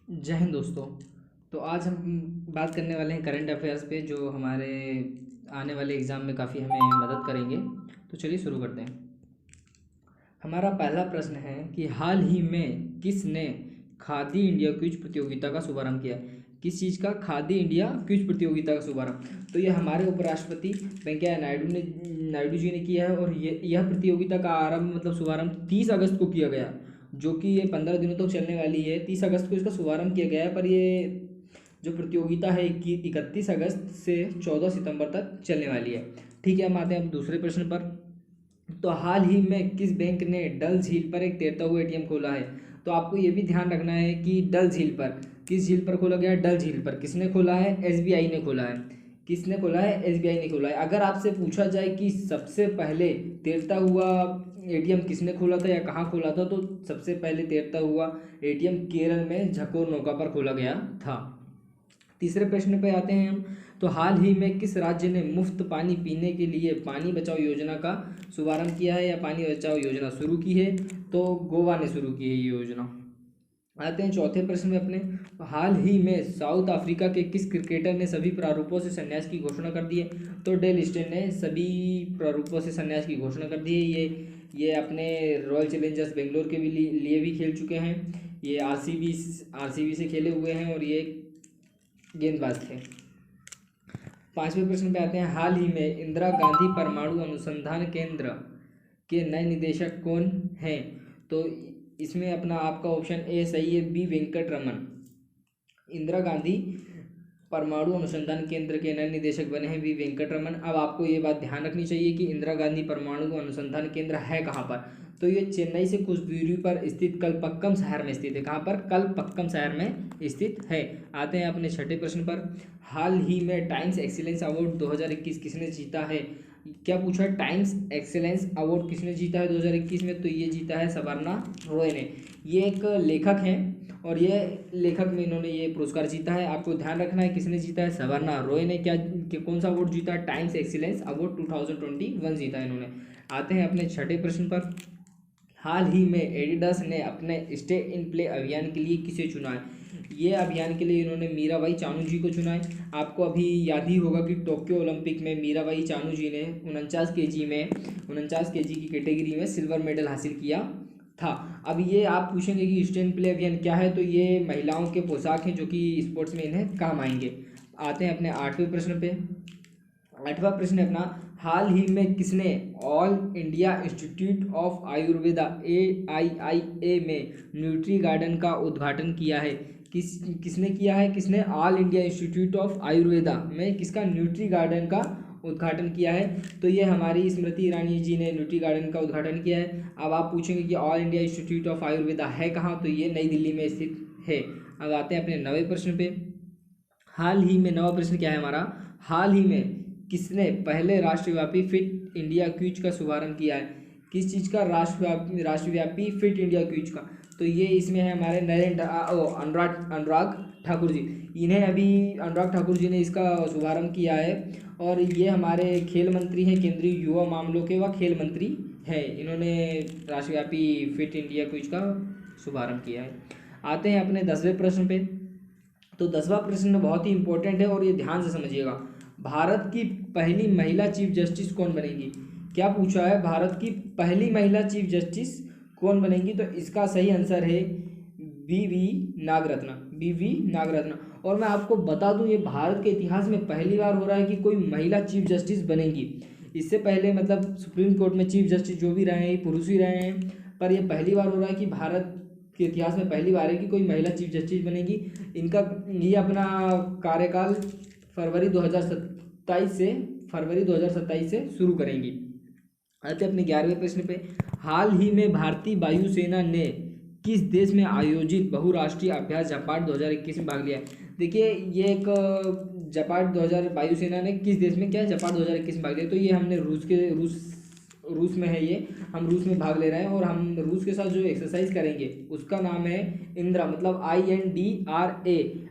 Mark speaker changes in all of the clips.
Speaker 1: जय हिंद दोस्तों। तो आज हम बात करने वाले हैं करंट अफेयर्स पे, जो हमारे आने वाले एग्ज़ाम में काफ़ी हमें मदद करेंगे। तो चलिए शुरू करते हैं। हमारा पहला प्रश्न है कि हाल ही में किसने खादी इंडिया क्विज प्रतियोगिता का शुभारंभ किया है। किस चीज़ का? खादी इंडिया क्विज प्रतियोगिता का शुभारंभ। तो ये हमारे उपराष्ट्रपति वेंकैया नायडू जी ने किया है। और यह प्रतियोगिता का आरंभ मतलब शुभारंभ 30 अगस्त को किया गया, जो कि ये 15 दिनों तक चलने वाली है। 30 अगस्त को इसका शुभारंभ किया गया है, पर ये जो प्रतियोगिता है 31 अगस्त से 14 सितंबर तक चलने वाली है। ठीक है, हम आते हैं अब दूसरे प्रश्न पर। तो हाल ही में किस बैंक ने डल झील पर एक तैरता हुआ एटीएम खोला है। तो आपको ये भी ध्यान रखना है कि डल झील पर किस झील पर खोला गया है। डल झील पर किसने खोला है? एसबीआई ने खोला है। किसने खोला है? एसबीआई ने खोला है। अगर आपसे पूछा जाए कि सबसे पहले तैरता हुआ एटीएम किसने खोला था या कहाँ खोला था, तो सबसे पहले तैरता हुआ एटीएम केरल में झकोर नौका पर खोला गया था। तीसरे प्रश्न पे आते हैं हम। तो हाल ही में किस राज्य ने मुफ्त पानी पीने के लिए पानी बचाओ योजना का शुभारंभ किया है या पानी बचाओ योजना शुरू की है? तो गोवा ने शुरू की है ये योजना। आते हैं चौथे प्रश्न में अपने। तो हाल ही में साउथ अफ्रीका के किस क्रिकेटर ने सभी प्रारूपों से संन्यास की घोषणा कर दी है? तो डेल स्टेन ने सभी प्रारूपों से संन्यास की घोषणा कर दी है। ये अपने रॉयल चैलेंजर्स बेंगलोर के भी लिए भी खेल चुके हैं। ये आरसीबी से खेले हुए हैं और ये गेंदबाज थे। पांचवें प्रश्न पे आते हैं। हाल ही में इंदिरा गांधी परमाणु अनुसंधान केंद्र के नए निदेशक कौन हैं? तो इसमें अपना आपका ऑप्शन ए सही है, बी वेंकट रमन। इंदिरा गांधी परमाणु अनुसंधान केंद्र के नए निदेशक बने हैं वी वेंकट रमन। अब आपको ये बात ध्यान रखनी चाहिए कि इंदिरा गांधी परमाणु अनुसंधान केंद्र है कहाँ पर। तो ये चेन्नई से कुछ दूरी पर स्थित कलपक्कम शहर में स्थित है। कहाँ पर? कलपक्कम शहर में स्थित है। आते हैं अपने छठे प्रश्न पर। हाल ही में टाइम्स एक्सीलेंस अवार्ड 2021 किसने जीता है? क्या पूछा है? टाइम्स एक्सीलेंस अवार्ड किसने जीता है 2021 में? तो ये जीता है सवर्णा रॉय ने। ये एक लेखक हैं और ये लेखक में इन्होंने ये पुरस्कार जीता है। आपको ध्यान रखना है किसने जीता है? सवर्णा रॉय ने। कौन सा अवार्ड जीता है? टाइम्स एक्सीलेंस अवार्ड 2021 जीता है इन्होंने। आते हैं अपने छठे प्रश्न पर। हाल ही में एडिडास ने अपने स्टे इन प्ले अभियान के लिए किसे चुना है? ये अभियान के लिए इन्होंने मीराबाई चानू जी को चुना है। आपको अभी याद ही होगा कि टोक्यो ओलंपिक में मीराबाई चानू जी ने 49 केजी की कैटेगरी में सिल्वर मेडल हासिल किया था। अब ये आप पूछेंगे कि स्टे इन प्ले अभियान क्या है, तो ये महिलाओं के पोशाक हैं जो कि स्पोर्ट्स में इन्हें काम आएंगे। आते हैं अपने आठवें प्रश्न पे। आठवां प्रश्न है अपना। हाल ही में किसने all India institute of Ayurveda AIIA में न्यूट्री गार्डन का उद्घाटन किया है? किसने किया है? किसने all India institute of Ayurveda में किसका न्यूट्री गार्डन का उद्घाटन किया है? तो ये हमारी स्मृति ईरानी जी ने न्यूट्री गार्डन का उद्घाटन किया है। अब आप पूछेंगे कि all India institute of Ayurveda है कहाँ? तो ये नई दिल्ली में स्थित है। अब आते हैं अपने नवे प्रश्न पे। हाल ही में नवा प्रश्न क्या है हमारा? हाल ही में किसने पहले राष्ट्रव्यापी फिट इंडिया क्विज का शुभारंभ किया है? किस चीज़ का? राष्ट्रव्यापी फिट इंडिया क्विज का। तो ये इसमें है हमारे अनुराग ठाकुर जी। इन्हें अभी अनुराग ठाकुर जी ने इसका शुभारंभ किया है। और ये हमारे खेल मंत्री हैं, केंद्रीय युवा मामलों के व खेल मंत्री हैं। इन्होंने राष्ट्रव्यापी फिट इंडिया क्विज का शुभारंभ किया है। आते हैं अपने 10वें प्रश्न पे। तो 10वां प्रश्न बहुत ही इंपॉर्टेंट है और ये ध्यान से समझिएगा। भारत की पहली महिला चीफ जस्टिस कौन बनेगी? क्या पूछा है? भारत की पहली महिला चीफ जस्टिस कौन बनेगी? तो इसका सही आंसर है BV नागरत्ना। BV नागरत्ना। और मैं आपको बता दूं, ये भारत के इतिहास में पहली बार हो रहा है कि कोई महिला चीफ जस्टिस बनेगी। इससे पहले मतलब सुप्रीम कोर्ट में चीफ जस्टिस जो भी रहे हैं पुरुष ही रहे हैं, पर यह पहली बार हो रहा है कि भारत के इतिहास में पहली बार है कि कोई महिला चीफ जस्टिस बनेगी। इनका ये अपना कार्यकाल फरवरी 2027 से शुरू करेंगी। आते अपने 11वें प्रश्न पे। हाल ही में भारतीय वायुसेना ने किस देश में आयोजित बहुराष्ट्रीय अभ्यास जपाट 2021 में भाग लिया? देखिए, ये एक जपाट 2000 वायुसेना ने किस देश में क्या जपाट 2021 में भाग लिया? तो ये हमने रूस में है। ये हम रूस में भाग ले रहे हैं और हम रूस के साथ जो एक्सरसाइज करेंगे उसका नाम है इंदिरा, मतलब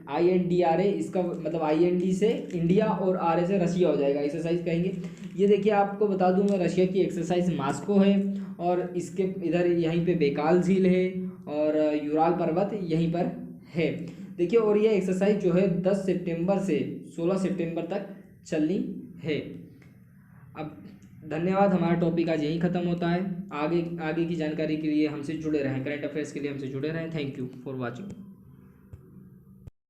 Speaker 1: INDRA। इसका मतलब IND से इंडिया और RA से रशिया हो जाएगा। एक्सरसाइज कहेंगे। ये देखिए, आपको बता दूं मैं, रशिया की एक्सरसाइज मास्को है और इसके इधर यहीं पे बेकाल झील है और यूराल पर्वत यहीं पर है। देखिए, और ये एक्सरसाइज जो है 10 सितंबर से 16 सितंबर तक चलनी है। अब धन्यवाद, हमारा टॉपिक आज यहीं ख़त्म होता है। आगे आगे की जानकारी के लिए हमसे जुड़े रहें, करंट अफेयर्स के लिए हमसे जुड़े रहें। Thank you for watching.